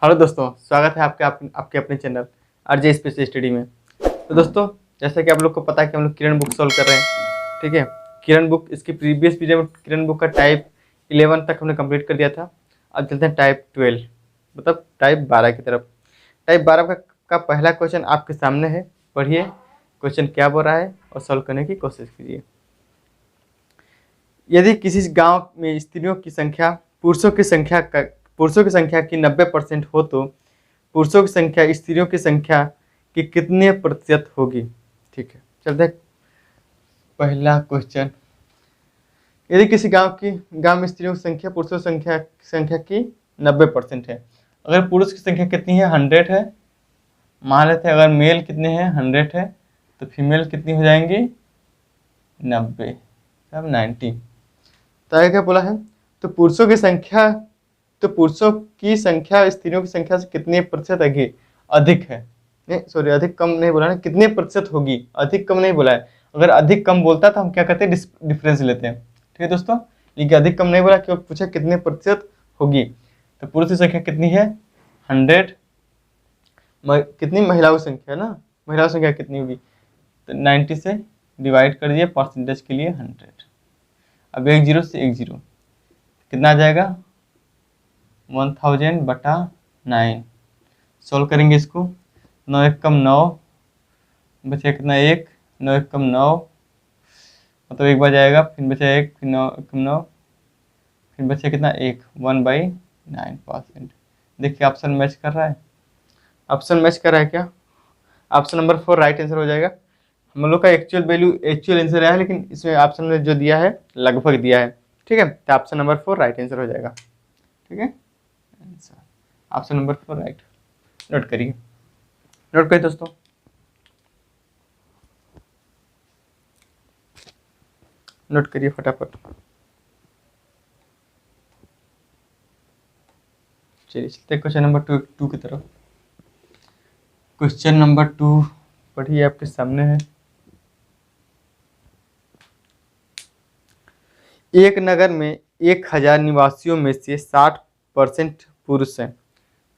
Hello दोस्तों, स्वागत है आपके अपने चैनल आरजे स्पेस स्टडी में। तो दोस्तों, जैसा कि आप लोग को पता है कि हम लोग किरण बुक सॉल्व कर रहे हैं। ठीक है, किरण बुक इसकी प्रीवियस वीडियो में किरण बुक का टाइप 11 तक हमने कंप्लीट कर दिया था। अब चलते हैं टाइप 12, मतलब टाइप 12 की तरफ। टाइप 12 का पहला क्वेश्चन आपके सामने है। पढ़िए क्वेश्चन क्या बोल रहा है और सॉल्व करने की कोशिश कीजिए। यदि किसी गांव में स्त्रियों की संख्या पुरुषों की संख्या की 90% हो तो पुरुषों की संख्या स्त्रियों की संख्या की कितने प्रतिशत होगी। ठीक है, चलते हैं पहला क्वेश्चन। यदि किसी गांव में स्त्रियों की संख्या पुरुषों की संख्या की 90% है। अगर पुरुष की संख्या कितनी है, 100 है। मान लेते हैं अगर मेल कितने हैं, 100 है, तो फीमेल कितनी हो जाएंगी, 90, अब 90। तो आगे क्या बोला है, तो पुरुषों की संख्या स्त्रियों की संख्या से कितने प्रतिशत अधिक है। नहीं सॉरी, अधिक कम नहीं बोला ना, कितने प्रतिशत होगी, अधिक कम नहीं बोला है। अगर अधिक कम बोलता तो हम क्या करते हैं, डिफरेंस लेते हैं। ठीक है दोस्तों, लेकिन अधिक कम नहीं बोला, क्यों पूछा कितने प्रतिशत होगी। तो पुरुष की संख्या कितनी है, 100। कितनी महिलाओं की संख्या है ना, महिलाओं की संख्या कितनी होगी, तो 90 से डिवाइड कर दिए परसेंटेज के लिए 100। अब 10 से 10 कितना आ जाएगा, 1000/9। सोल्व करेंगे इसको, 9 एक कम 9, बचे कितना 1, 9 एक कम 9, मतलब एक बार जाएगा, फिर बचा 1, फिर 9 एक कम 9, फिर बचे कितना 1, 1/9%। देखिए ऑप्शन मैच कर रहा है, ऑप्शन मैच कर रहा है क्या। ऑप्शन नंबर 4 राइट आंसर हो जाएगा। हम लोग का एक्चुअल आंसर है, लेकिन इसमें ऑप्शन में जो दिया है लगभग दिया है। ठीक है, तो ऑप्शन नंबर 4 राइट आंसर हो जाएगा। ठीक है, ऑप्शन नंबर 4 राइट। नोट करिए, नोट करिए दोस्तों, नोट करिए फटाफट। चलिए चलते क्वेश्चन नंबर 2 की तरफ। क्वेश्चन नंबर 2 पढ़िए, आपके सामने है। एक नगर में 1000 निवासियों में से 60% पुरुष हैं।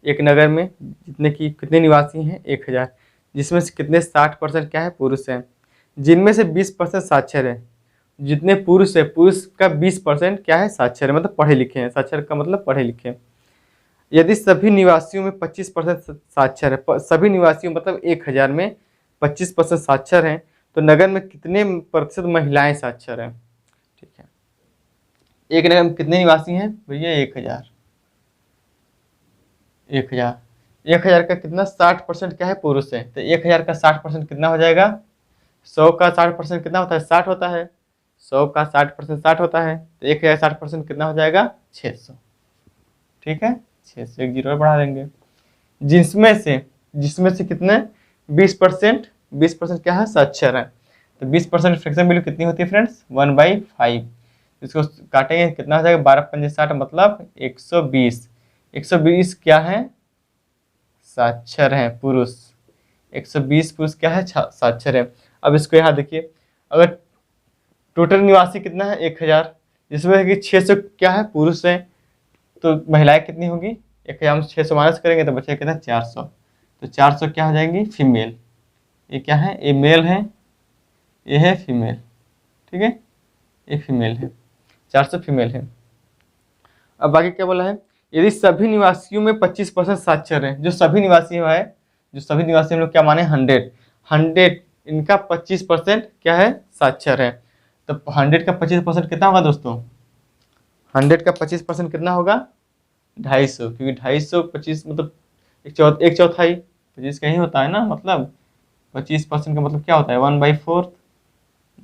एक नगर में कितने निवासी हैं, 1000, जिसमें से कितने 60% क्या है, पुरुष हैं। जिनमें से 20% साक्षर है। जितने पुरुष है, पुरुष का 20% क्या है, साक्षर है, मतलब पढ़े लिखे हैं। साक्षर का मतलब पढ़े लिखे। यदि सभी निवासियों में 25% साक्षर है, सभी निवासियों मतलब 1000 में 25% साक्षर हैं, तो नगर में कितने प्रतिशत महिलाएं साक्षर हैं। ठीक है, एक नगर में कितने निवासी हैं भैया, 1000। 1000 का कितना 60% क्या है, पुरुष है। तो 1000 का 60% कितना हो जाएगा, 100 का 60% कितना होता है, 60 होता है। 100 का 60% 60 होता है, तो 1000 60% कितना हो जाएगा, 600। ठीक है, 600 एक 0 बढ़ा देंगे। जिसमें से कितने 20% क्या है, साक्षर है। तो 20% फ्रैक्शन वैल्यू कितनी होती है फ्रेंड्स, 1/5। इसको काटेंगे कितना हो जाएगा, 12 पंजे 60, मतलब 120। 120 क्या है, साक्षर है पुरुष। 120 पुरुष क्या है, साक्षर है। अब इसको यहाँ देखिए, अगर टोटल निवासी कितना है 1000, जिसमें कि 600 क्या है, पुरुष है, तो महिलाएं कितनी होगी, 1000 में 600 माइनस करेंगे तो बचेगा कितना, 400। तो 400 क्या हो जाएंगी, फीमेल। ये क्या है, ये मेल है, ये है फीमेल। ठीक है, ये फीमेल है, 400 फीमेल है। अब बाकी क्या बोला है, यदि सभी निवासियों में 25% साक्षर है। जो सभी निवासी है, जो सभी निवासी हम लोग क्या माने, 100, इनका 25% क्या है, साक्षर है। तो 100 का 25% कितना होगा दोस्तों, 100 का 25% कितना होगा, 250, क्योंकि 250 25 मतलब एक चौथाई 25 का ही होता है ना, मतलब 25% का मतलब क्या होता है, 1/4।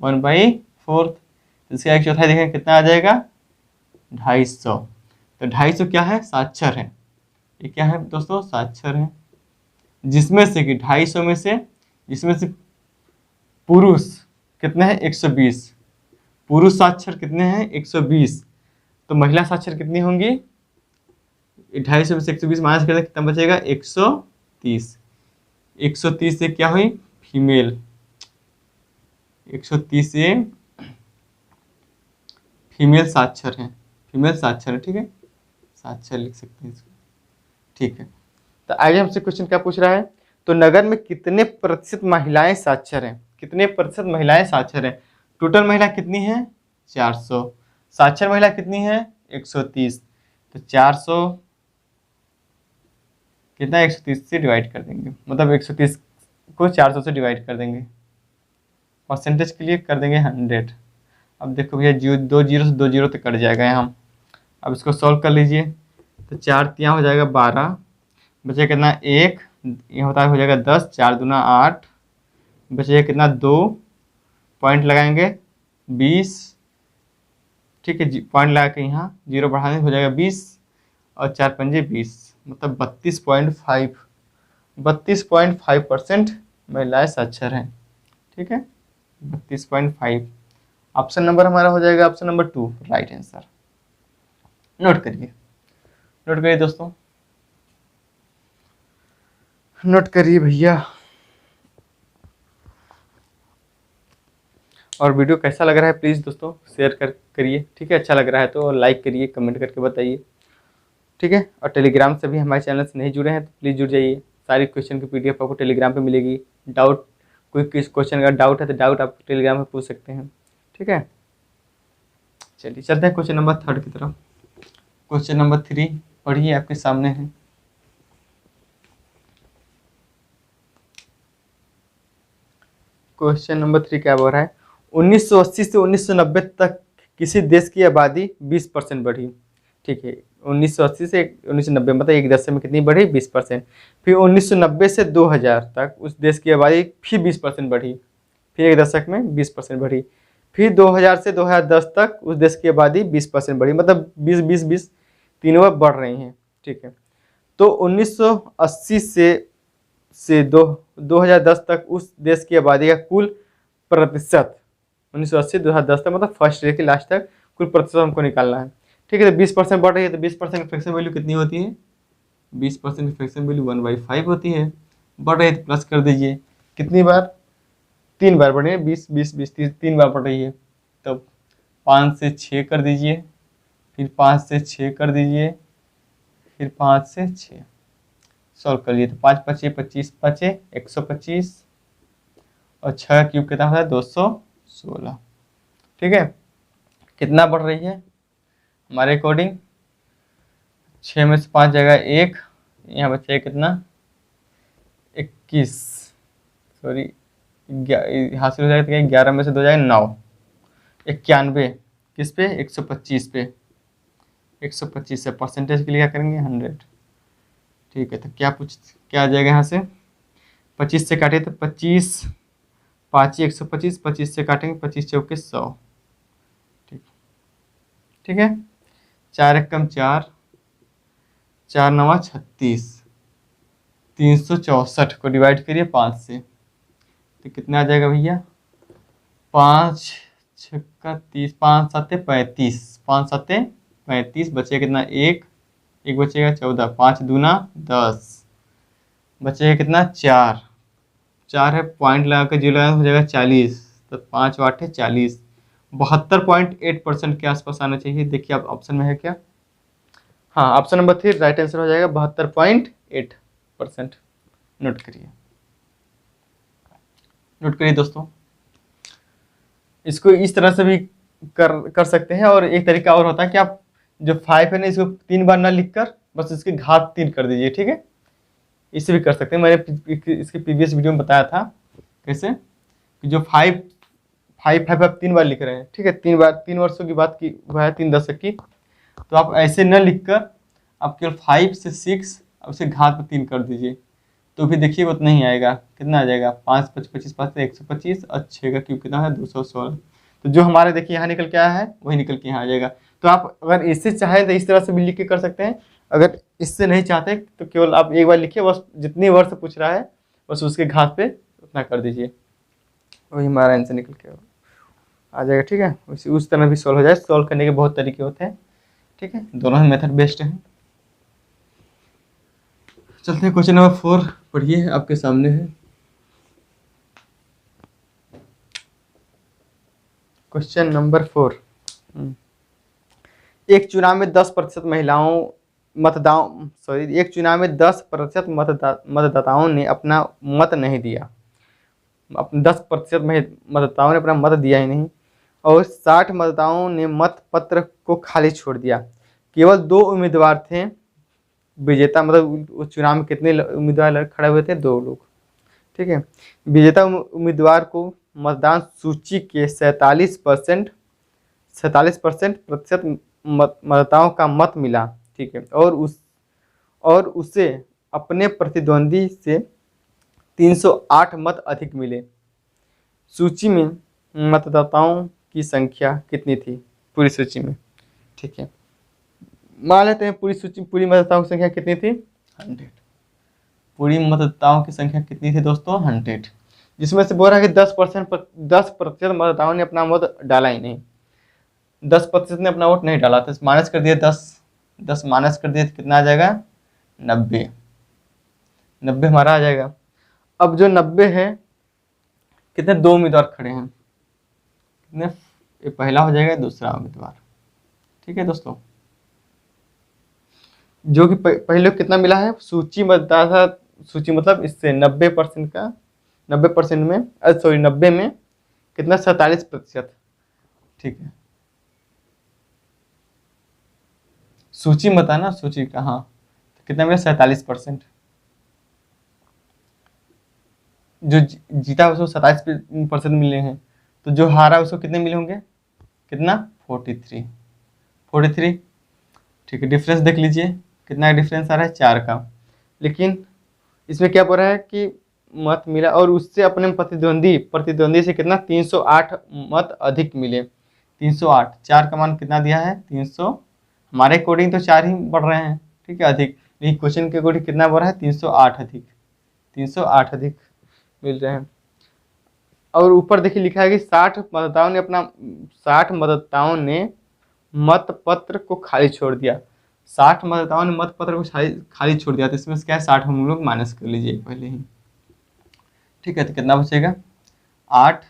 1/4, इसका एक चौथाई देखें कितना आ जाएगा, 250। तो 250 क्या है, साक्षर है। ये क्या है दोस्तों, साक्षर है। जिसमें से कि 250 में से, जिसमें से पुरुष कितने हैं, 120। पुरुष साक्षर कितने हैं, 120। तो महिला साक्षर कितनी होंगी, 250 में से 120 माइनस करते कितना बचेगा, 130। 130 से क्या हुई, फीमेल। 130 से फीमेल साक्षर है, फीमेल साक्षर है। ठीक है, साक्षर लिख सकते हैं इसको। ठीक है, तो आगे हमसे क्वेश्चन क्या पूछ रहा है, तो नगर में कितने प्रतिशत महिलाएं साक्षर हैं, कितने प्रतिशत महिलाएं साक्षर हैं। टोटल महिला कितनी है 400, साक्षर महिला कितनी है 130, तो 400 कितना 130 से डिवाइड कर देंगे, मतलब 130 को 400 से डिवाइड कर देंगे, परसेंटेज के लिए कर देंगे 100। अब देखो भैया दो जीरो से दो जीरो तो कट जाएगा यहाँ। अब इसको सॉल्व कर लीजिए, तो 4 तिया हो जाएगा 12, बचेगा कितना 1, ये होता है हो जाएगा 10, 4 दूना 8, बचेगा कितना 2, पॉइंट लगाएंगे 20, ठीक है पॉइंट लगा के यहाँ जीरो बढ़ाने हो जाएगा 20, और 4 पंजे 20, मतलब 32.5% महिलाएं साक्षर हैं। ठीक है 32.5। ऑप्शन नंबर हमारा हो जाएगा option number 2 right answer. Note करिए, नोट करिए दोस्तों, नोट करिए भैया। और वीडियो कैसा लग रहा है प्लीज़ दोस्तों शेयर करिए, ठीक है। अच्छा लग रहा है तो लाइक करिए, कमेंट करके बताइए, ठीक है। और टेलीग्राम से भी हमारे चैनल से नहीं जुड़े हैं तो प्लीज़ जुड़ जाइए, सारी क्वेश्चन की PDF आपको टेलीग्राम पे मिलेगी। डाउट कोई किस क्वेश्चन का डाउट है तो डाउट आप टेलीग्राम में पूछ सकते हैं, ठीक है। चलिए चलते हैं क्वेश्चन नंबर 3 की तरफ। क्वेश्चन नंबर 3 पढ़िए, आपके सामने है। क्वेश्चन नंबर 3 क्या बोल रहा है, 1980 से 1990 तक किसी देश की आबादी 20% बढ़ी। ठीक है 1980 से 1990 मतलब एक दशक में कितनी बढ़ी 20%। फिर 1990 से 2000 तक उस देश की आबादी फिर 20% बढ़ी, फिर एक दशक में 20% बढ़ी। फिर 2000 से 2010 तक उस देश की आबादी 20% बढ़ी, मतलब 20-20-20 तीनों बढ़ रही हैं। ठीक है तो 1980 से 2010 तक उस देश की आबादी का कुल प्रतिशत, 1980 2010 तक मतलब फर्स्ट ईयर के लास्ट तक कुल प्रतिशत हमको निकालना है। ठीक है तो 20% बढ़ रही है तो 20% की फ्रैक्शन वैल्यू कितनी होती है, 20% की फ्रैक्शन वैल्यू 1/5 होती है। बढ़ रही है तो प्लस कर दीजिए, कितनी बार 3 बार बढ़ रही है, 20 20 20 3 बार बढ़ रही है। तो 5 से 6 कर दीजिए, फिर 5 से 6 कर दीजिए, फिर 5 से 6 सॉल्व कर लिए तो 5 5 25 5 125 और 6 क्यूब कितना होता है 216। ठीक है कितना बढ़ रही है हमारे अकॉर्डिंग, 6 में से 5 जाएगा 1, यहाँ बचेगा कितना 21, सॉरी हासिल हो जाएगा 11 में से 2 जाएगा 9, 91 किस पे 125 पे, 125 से परसेंटेज के लिए क्या करेंगे 100। ठीक है तो क्या आ जाएगा यहाँ से 25 से काटे तो 25 5 125, 25 से काटेंगे 25 चौके 100। ठीक है 4 1 कम 4, 4 9 36, 364 को डिवाइड करिए 5 से तो कितना आ जाएगा भैया 5 छक्का 30, 5 7 35, 5 7 35, बचेगा कितना एक बचेगा 14, 5 दूना 10, बचेगा कितना 4 है पॉइंट लगा कर 0 लगा हो जाएगा 40, तो 5 8 है 40, 72.8% के आसपास आना चाहिए। देखिए आप ऑप्शन में है क्या, हाँ ऑप्शन नंबर 3 राइट आंसर हो जाएगा 72.8%। नोट करिए, नोट करिए दोस्तों। इसको इस तरह से भी कर सकते हैं, और एक तरीका और होता है कि आप जो 5 है ना इसको 3 बार ना लिखकर बस इसके घात 3 कर दीजिए। ठीक है इससे भी कर सकते हैं, मैंने इसके प्रीवियस वीडियो में बताया था कैसे कि जो 5 आप 3 बार लिख रहे हैं। ठीक है 3 वर्षों की बात की हुआ है, 3 दशक की, तो आप ऐसे न लिखकर आप केवल 5 से 6 उसे घात में 3 कर दीजिए, तो भी देखिए उतना ही आएगा। कितना आ जाएगा 5 5 25 5 से 125 और 6 का क्यूब कितना है 216। तो जो हमारे देखिए यहाँ निकल के आया है वही निकल के यहाँ आ जाएगा। तो आप अगर इससे चाहें तो इस तरह से भी लिख के कर सकते हैं, अगर इससे नहीं चाहते तो केवल आप एक बार लिखिए, बस जितनी वर्ष पूछ रहा है बस उसके घात पे उतना कर दीजिए, वही हमारा आंसर निकल के आ जाएगा। ठीक है उस तरह भी सॉल्व हो जाए, सॉल्व करने के बहुत तरीके होते हैं। ठीक है दोनों ही मेथड बेस्ट हैं। चलते हैं क्वेश्चन नंबर 4 पढ़िए, आपके सामने है। क्वेश्चन नंबर 4, एक चुनाव में 10% महिलाओं एक चुनाव में 10% मतदाताओं ने अपना मत नहीं दिया। 10% मतदाताओं ने अपना मत दिया ही नहीं, और 60 मतदाताओं ने मत पत्र को खाली छोड़ दिया। केवल 2 उम्मीदवार थे विजेता, मतलब उस चुनाव में कितने उम्मीदवार खड़े हुए थे? 2 लोग। ठीक है, विजेता उम्मीदवार को मतदान सूची के 47% प्रतिशत मतदाताओं का मत मिला। ठीक है, और उसे अपने प्रतिद्वंदी से 308 मत अधिक मिले। सूची में मतदाताओं की संख्या कितनी थी पूरी सूची में? ठीक है, मान लेते हैं पूरी मतदाताओं की संख्या कितनी थी? 100। पूरी मतदाताओं की संख्या कितनी थी दोस्तों? 100। जिसमें से बोल रहा है कि 10% मतदाताओं ने अपना वोट डाला ही नहीं। 10% ने अपना वोट नहीं डाला, तो माइनस कर दिए 10 माइनस कर दिए तो कितना आ जाएगा? 90 हमारा आ जाएगा। अब जो 90 है, कितने? 2 उम्मीदवार खड़े हैं, कितने? ये पहला हो जाएगा, दूसरा उम्मीदवार। ठीक है दोस्तों, जो कि पहले कितना मिला है? सूची मतदाता सूची मतलब इससे 90% का 90% में 90 में कितना? 47%। ठीक है, सूची मत आना, सूची का, हाँ, तो कितना मिला? 47%। जो जीता उसको 27% मिले हैं, तो जो हारा उसको कितने मिले होंगे? कितना? 43। ठीक है, डिफरेंस देख लीजिए, कितना डिफरेंस आ रहा है? 4 का। लेकिन इसमें क्या बोल रहा है कि मत मिला, और उससे अपने प्रतिद्वंदी से कितना? 308 मत अधिक मिले। 308, 4 का मान कितना दिया है? 300। हमारे अकॉर्डिंग तो 4 ही बढ़ रहे हैं, ठीक है, अधिक, लेकिन क्वेश्चन के अकॉर्डिंग कितना बढ़ रहा है? 308 अधिक। 308 अधिक मिल रहे हैं। और ऊपर देखिए लिखा है कि 60 मतदाताओं ने मत पत्र को खाली छोड़ दिया। 60 मतदाताओं ने मत पत्र को खाली छोड़ दिया, तो इसमें से क्या है? 60 हम लोग माइनस कर लीजिए पहले ही। ठीक है, तो कितना बचेगा? 8,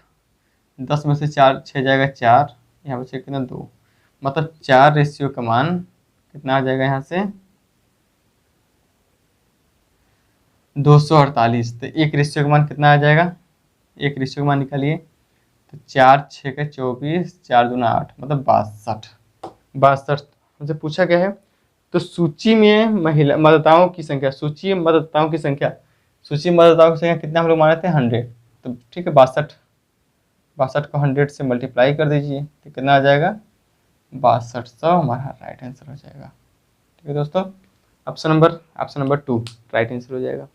10 में से 4 6 जाएगा 4, यहाँ बचेगा कितना? 2। मतलब 4 रेशियो का मान कितना आ जाएगा यहाँ से? 248। तो 1 रेशियो का मान कितना आ जाएगा? 1 रेशियो का मान निकालिए, तो 4 6 का 24, 4 दूना 8, मतलब 62। हमसे पूछा गया है तो सूची में मतदाताओं की संख्या कितना हम लोग माने थे? 100। तो ठीक है, 62 को 100 से मल्टीप्लाई कर दीजिए, तो कितना आ जाएगा? 6200 हमारा राइट आंसर हो जाएगा। ठीक है दोस्तों, ऑप्शन नंबर 2 राइट आंसर हो जाएगा।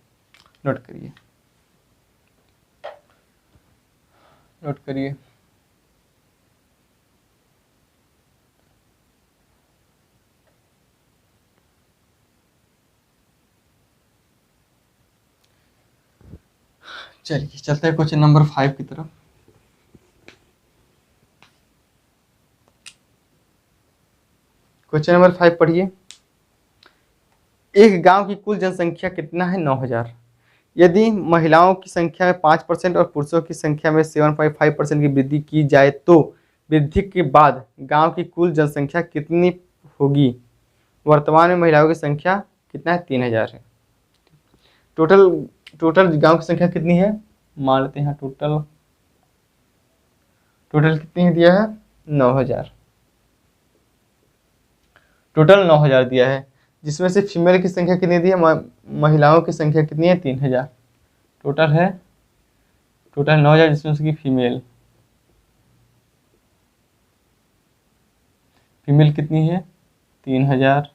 नोट करिए। चलिए चलते हैं क्वेश्चन नंबर 5 की तरफ। क्वेश्चन नंबर 5 पढ़िए। एक गांव की कुल जनसंख्या कितना है? 9000। यदि महिलाओं की संख्या में 5% और पुरुषों की संख्या में 7.5% की वृद्धि की जाए तो वृद्धि के बाद गांव की कुल जनसंख्या कितनी होगी? वर्तमान में महिलाओं की संख्या कितना है? 3000 है। टोटल गांव की संख्या कितनी है? मान लेते हैं टोटल कितनी है दिया है? 9000। टोटल 9000 दिया है, जिसमें से फीमेल की संख्या कितनी दी है? महिलाओं की संख्या कितनी है? 3000। टोटल 9000, जिसमें से फीमेल कितनी है? 3000।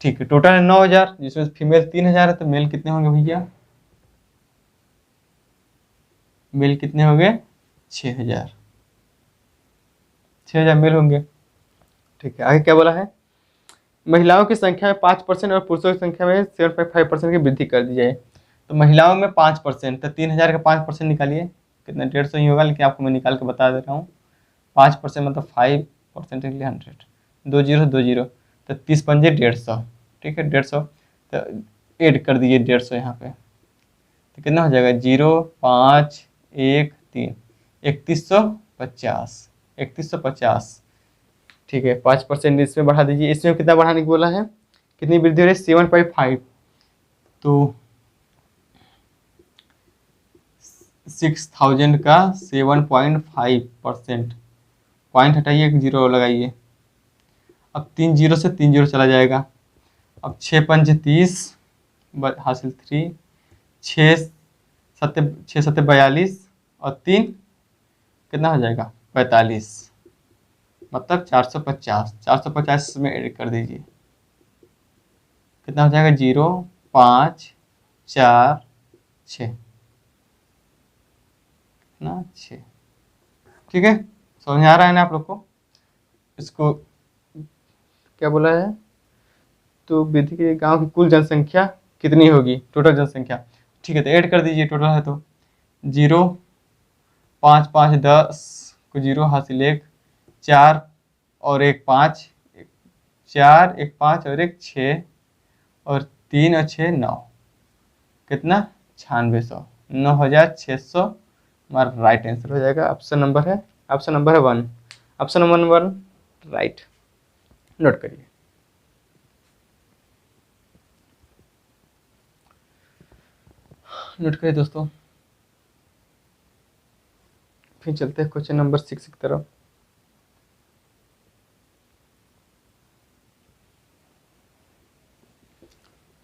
ठीक है, टोटल है 9000, जिसमें फीमेल 3000 है, तो मेल कितने होंगे भैया? मेल कितने होंगे? 6000 मेल होंगे। ठीक है, आगे क्या बोला है? महिलाओं की संख्या में 5% और पुरुषों की संख्या में 7.5% की वृद्धि कर दी जाए। तो महिलाओं में 5%, तो 3000 का 5% निकालिए, कितना? 150 ही होगा, लेकिन आपको मैं निकाल के बता दे रहा हूँ। 5% मतलब 5% के लिए 100, 2 0 2 0, तो 30 पंजे 150। ठीक है, 150, तो ऐड कर दीजिए 150 यहाँ पे, तो कितना हो जाएगा? 0 5 1 3, 3150। ठीक है, 5% इसमें बढ़ा दीजिए। इसमें कितना बढ़ाने की बोला है? कितनी वृद्धि हो रही है 7.5। तो 6000 का 7.5%, पॉइंट हटाइए, एक जीरो लगाइए। अब 3 जीरो से 3 जीरो चला जाएगा। अब 6×5 = 30, हासिल 3, 6×7 = 42 और 3 कितना हो जाएगा 45, मतलब 450। 450 में ऐड कर दीजिए, कितना हो जाएगा 0, 5, 4, 6 ना 6। ठीक है, समझ में आ रहा है ना आप लोग को? इसको क्या बोला है? तो विधि के गांव की कुल जनसंख्या कितनी होगी, टोटल जनसंख्या। ठीक है, तो ऐड कर दीजिए, टोटल है तो 0, 5, 5, 10 को 0 हासिल 1, 4 और 1 5, 4 1 5 और 1 6 और 3 और 6 9, कितना 9600, 9600 हमारा राइट आंसर हो जाएगा। ऑप्शन नंबर है 1। ऑप्शन नंबर 1 राइट, नोट करिए। नोट करिए दोस्तों। फिर चलते हैं क्वेश्चन नंबर 6 की तरफ।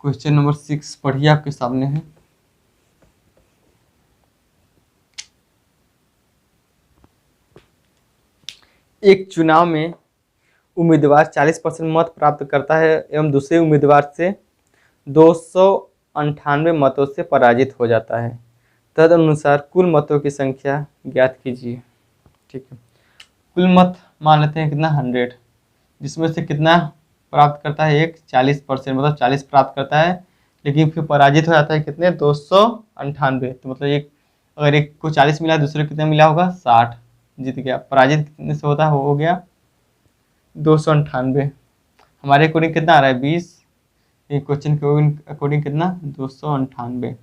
क्वेश्चन नंबर 6 पढ़िए, आपके सामने है। एक चुनाव में उम्मीदवार 40% मत प्राप्त करता है एवं दूसरे उम्मीदवार से 298 मतों से पराजित हो जाता है। तदनुसार कुल मतों की संख्या ज्ञात कीजिए। ठीक है, कुल मत मान लेते हैं कितना 100, जिसमें से कितना प्राप्त करता है एक 40%, मतलब 40 प्राप्त करता है, लेकिन फिर पराजित हो जाता है कितने 298। तो मतलब एक, अगर एक को 40 मिला, दूसरे को कितना मिला होगा 60, जीत गया। पराजित कितने से होता है, हो गया 298। हमारे अकॉर्डिंग कितना आ रहा है 20, क्वेश्चन के अकॉर्डिंग कितना 298।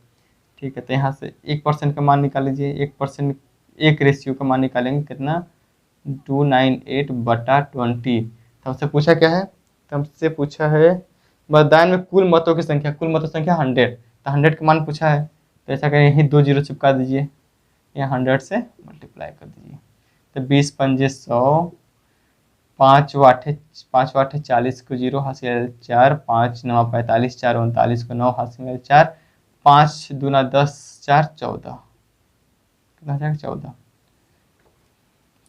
ठीक है, तो यहाँ से 1% का मान निकाल लीजिए। 1%, एक रेशियो का मान निकालेंगे कितना 298/20। तो हमसे पूछा क्या है, तो हमसे पूछा है मतदान में कुल मतों की संख्या, कुल मतों की संख्या 100, तो 100 का मान पूछा है। तो ऐसा करें, यही 2 जीरो चिपका दीजिए, यहाँ 100 से मल्टीप्लाई कर दीजिए। तो 20 पंजे 100, 5 वाठे 40 को 0 हासिल 4, 5 9 45, 4 39 को 9 हासिल 4, 5 दूना 10, 4 14, कितना हो जाएगा 14,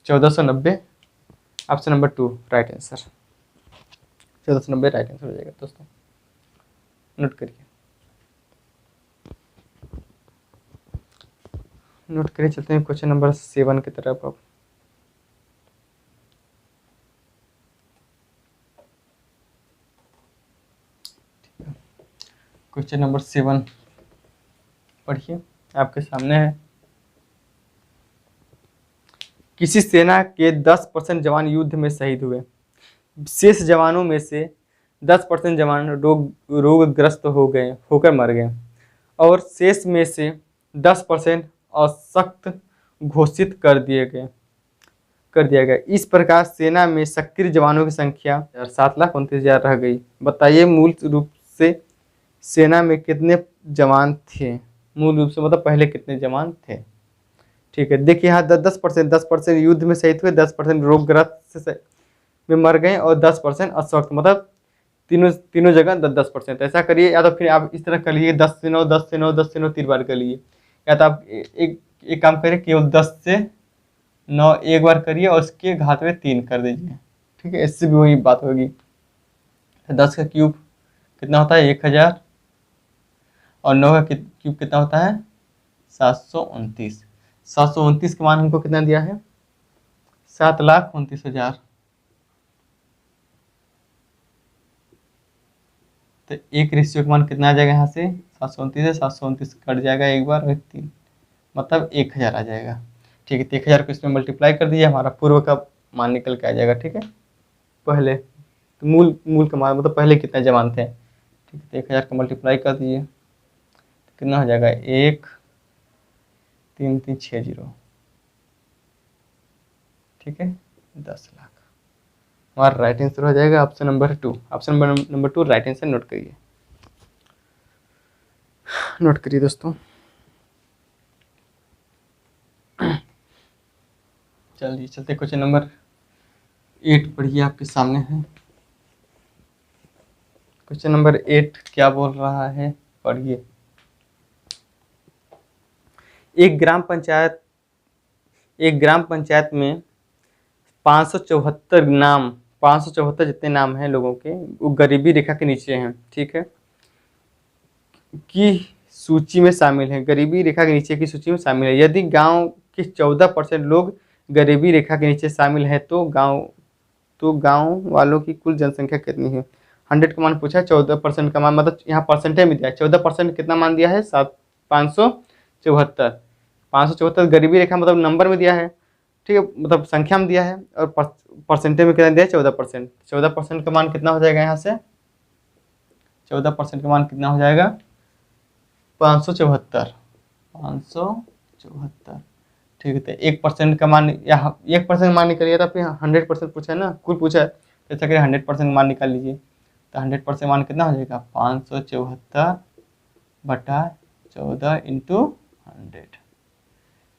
1490। Option number 2 right answer, 1490 right answer हो जाएगा दोस्तों। नोट करिए, नोट करिए। चलते हैं क्वेश्चन नंबर 7 की तरफ अब। क्वेश्चन नंबर 7 पढ़िए, आपके सामने है। किसी सेना के 10% जवान युद्ध में शहीद हुए, शेष जवानों में से 10% जवान रोगग्रस्त होकर मर गए और शेष में से 10% अशक्त घोषित कर दिया गया। इस प्रकार सेना में सक्रिय जवानों की संख्या 7,29,000 रह गई। बताइए मूल रूप से सेना में कितने जवान थे, मूल रूप से मतलब पहले कितने जवान थे। ठीक है, देखिए यहाँ 10% युद्ध में शहीद हुए, 10% रोगग्रस्त में मर गए और 10% अस्वस्थ, मतलब तीनों जगह 10%। ऐसा करिए, या तो फिर आप इस तरह कर लीजिए 10 से 9, 10 से 9, 10 से 9 3 बार कर लीजिए, या तो आप एक काम करिए, केवल 10 से 9 एक बार करिए और उसके घात में 3 कर दीजिए। ठीक है, इससे भी वही बात होगी। 10 का क्यूब कितना होता है 1000, और 9 का क्यूब कितना होता है 729। 729 का मान हमको कितना दिया है 7,29,000। तो एक रेशियो का मान कितना आ जाएगा, यहाँ से 729 है, 729 कट जाएगा एक बार और 3, मतलब 1000 आ जाएगा। ठीक है, तो 1000 को इसमें मल्टीप्लाई कर दीजिए, हमारा पूर्व का मान निकल के आ जाएगा। ठीक है, पहले तो मूल का मान मतलब पहले कितने जवान थे। ठीक है, तो 1000 का मल्टीप्लाई कर दीजिए, तो कितना हो जाएगा 1 3 3 6 0। ठीक है, 10 लाख। हमारा राइट आंसर हो जाएगा option number 2। Option number 2 right answer note करिए, नोट करिए दोस्तों। चलिए चलते क्वेश्चन नंबर 8 पढ़िए, आपके सामने है। क्वेश्चन नंबर 8 क्या बोल रहा है, पढ़िए। एक ग्राम पंचायत में 574 नाम, 574 जितने नाम हैं लोगों के, वो गरीबी रेखा के नीचे हैं, ठीक है, की सूची में शामिल है। गरीबी रेखा के नीचे की सूची में शामिल है। यदि गांव के 14% लोग गरीबी रेखा के नीचे शामिल है तो गांव वालों की कुल जनसंख्या कितनी है। 100 का मान पूछा है, 14% का मान, मतलब यहाँ परसेंटेज में दिया है। 14% कितना मान दिया है, 574। 574 गरीबी रेखा मतलब नंबर में दिया है, ठीक है, मतलब संख्या में दिया है, और परसेंटेज में कितना दिया है, 14%। 14% का मान कितना हो जाएगा, यहाँ से 14% का मान कितना हो जाएगा, 574। 574, ठीक है। तो 1% का मान, या 1% मान निकलिए, तो फिर 100% पूछा है ना, कुल पूछा है, तो ऐसा करिए 100% मान निकाल लीजिए। तो 100% मान कितना हो जाएगा, 574/14 इंटू 100।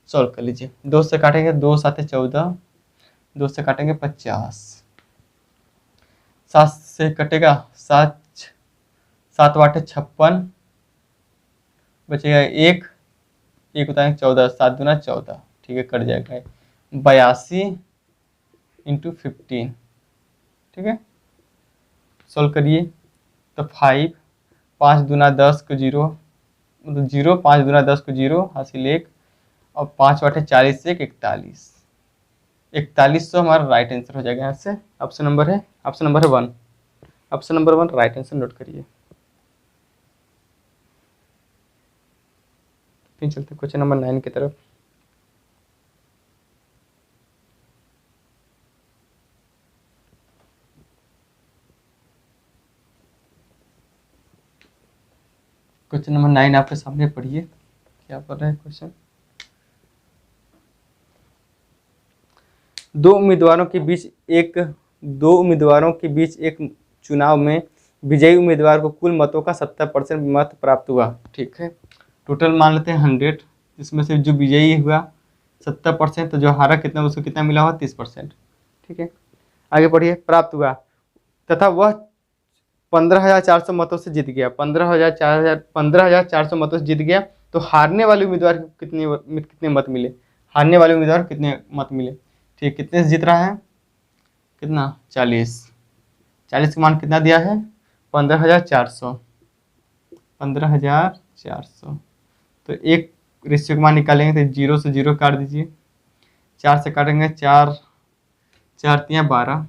सॉल्व कर लीजिए। 2 से काटेंगे, 2 7 14, 2 से काटेंगे 50, 7 से कटेगा 7, 7 8 56, बचेगा 1, 1 बताएंगे 14, 7 दूना 14, ठीक है, कट जाएगा 82 इंटू 15, ठीक है। सॉल्व करिए तो 5, 5 दूना 10 को 0, मतलब 0, 5 दूना 10 को 0 हासिल 1, और 5 8 40 से 41, 4100 हमारा राइट आंसर हो जाएगा। यहाँ से ऑप्शन नंबर है 1। Option number 1 right answer note करिए। फिर चलते क्वेश्चन नंबर 9 की तरफ। क्वेश्चन नंबर 9 आपके सामने पढ़िए, क्या पढ़ रहे हैं क्वेश्चन। दो उम्मीदवारों के बीच एक चुनाव में विजयी उम्मीदवार को कुल मतों का 70% मत प्राप्त हुआ, ठीक है। टोटल मान लेते हैं 100, जिसमें से जो विजयी हुआ 70%, तो जो हारा कितना, उसको कितना मिला हुआ, 30%, ठीक है। आगे पढ़िए, प्राप्त हुआ तथा वह 15,400 मतों से जीत गया। 15,400 मतों से जीत गया, तो हारने वाले उम्मीदवार को कितने मत मिले, हारने वाले उम्मीदवार को कितने मत मिले, ठीक। कितने से जीत रहा है, कितना, 40। 40 का मान कितना दिया है, 15,400। 15,400, तो एक रेशियो का मान निकालेंगे तो 0 से 0 काट दीजिए, 4 से काटेंगे 4, 4 तियाँ 12,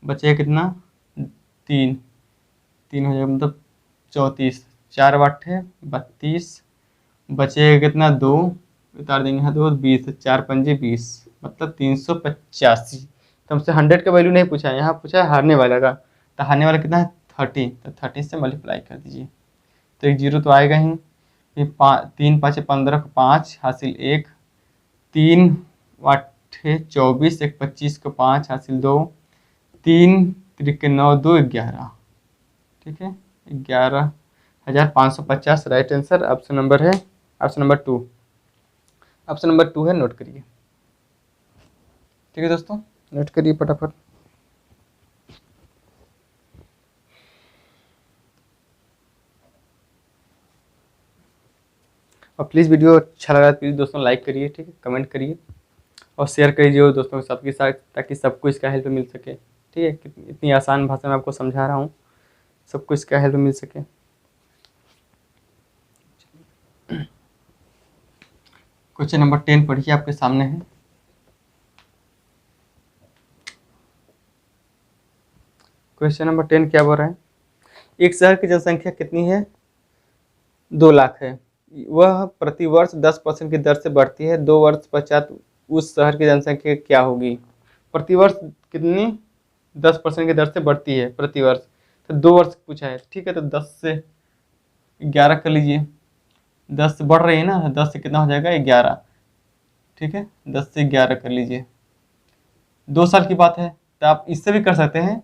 बचेगा कितना, 3 हो जाएगा, मतलब 34, 4 8 32, बचेगा कितना, 2 उतार देंगे यहाँ, 2 20, 4 पंजे 20, मतलब 385। तो हमसे 100 का वैल्यू नहीं पूछा है, यहाँ पूछा है हारने वाला का। तो हारने वाला कितना है, 30, तो 30 से मल्टीप्लाई कर दीजिए, तो एक 0 तो आएगा ही। फिर 3 5 15 को 5 हासिल 1, 3 8 24, 1 25 को 5 हासिल 2, 3 3 9 2 11, ठीक है, 11,550 राइट आंसर ऑप्शन नंबर है, ऑप्शन नंबर 2। ऑप्शन नंबर 2 है, नोट करिए, ठीक है दोस्तों, नोट करिए फटाफट। और प्लीज़ वीडियो अच्छा लगा तो प्लीज़ दोस्तों लाइक करिए, ठीक है, कमेंट करिए और शेयर करिए दोस्तों के साथ, ताकि सबको इसका हेल्प मिल सके, ठीक है। इतनी आसान भाषा में आपको समझा रहा हूँ, सबको इसका हेल्प मिल सके। क्वेश्चन नंबर 10 पढ़िए, आपके सामने है। क्वेश्चन नंबर 10 क्या बोल रहा है, एक शहर की जनसंख्या कितनी है, 2 लाख है। वह प्रतिवर्ष 10% की दर से बढ़ती है। 2 वर्ष पश्चात उस शहर की जनसंख्या क्या होगी। प्रतिवर्ष कितनी, 10% की दर से बढ़ती है प्रतिवर्ष, तो 2 वर्ष पूछा है, ठीक है। तो 10 से 11 कर लीजिए, 10 से बढ़ रही है ना, 10 से कितना हो जाएगा, 11, ठीक है। 10 से 11 कर लीजिए, 2 साल की बात है, तो आप इससे भी कर सकते हैं,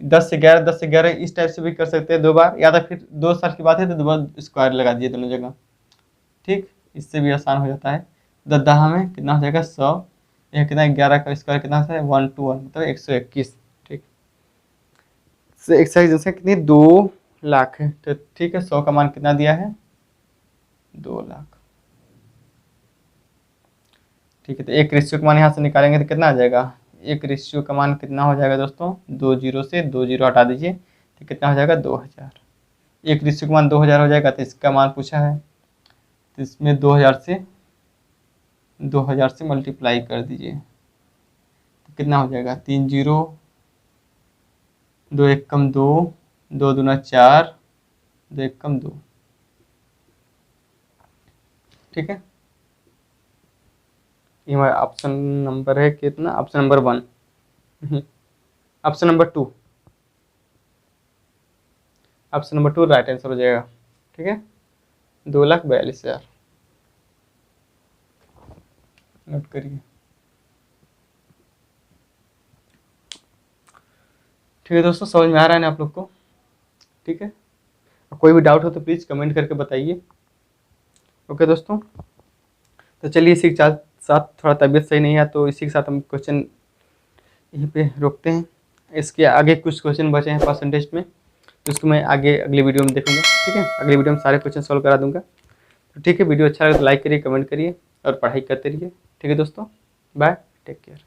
10 से 11 इस टाइप से भी कर सकते हैं 2 बार, या तो फिर 2 साल की बात है तो 2 बार स्क्वायर लगा दीजिए दोनों जगह। ठीक, इससे भी आसान हो जाता है। 10 दहा में कितना हो जाएगा 100, यह कितना 11 का स्क्वायर कितना है 1 to 1 मतलब 121। ठीक, एक्सरसाइज जनसंख्या कितनी 2 लाख है, तो ठीक है 100 का मान कितना दिया है 2 लाख। ठीक है, तो एक रेशियो का मान यहाँ से निकालेंगे तो कितना आ जाएगा, एक रेशियो का मान कितना हो जाएगा दोस्तों, 2 जीरो से 2 जीरो हटा दीजिए तो कितना हो जाएगा 2000। एक रेशियो का मान 2000 हो जाएगा, तो इसका मान पूछा है तो इसमें 2000 से मल्टीप्लाई कर दीजिए तो कितना हो जाएगा 3 जीरो, 2 एक कम 2, 2 दूना 4, 2 एक कम 2। ठीक है, ये हमारा ऑप्शन नंबर है कितना, option number 1, option number 2, option number 2 right answer हो जाएगा। ठीक है, 2,42,000 नोट करिए। ठीक है दोस्तों, समझ में आ रहा है ना आप लोग को। ठीक है, कोई भी डाउट हो तो प्लीज़ कमेंट करके बताइए। ओके दोस्तों, तो चलिए इसी के साथ थोड़ा तबीयत सही नहीं है तो इसी के साथ हम क्वेश्चन यहीं पे रोकते हैं। इसके आगे कुछ क्वेश्चन बचे हैं परसेंटेज में, तो उसको मैं आगे अगली वीडियो में देखूंगा। ठीक है, अगली वीडियो में सारे क्वेश्चन सॉल्व करा दूंगा। तो ठीक है, वीडियो अच्छा लगे तो लाइक करिए, कमेंट करिए और पढ़ाई करते रहिए। ठीक है दोस्तों, बाय, टेक केयर।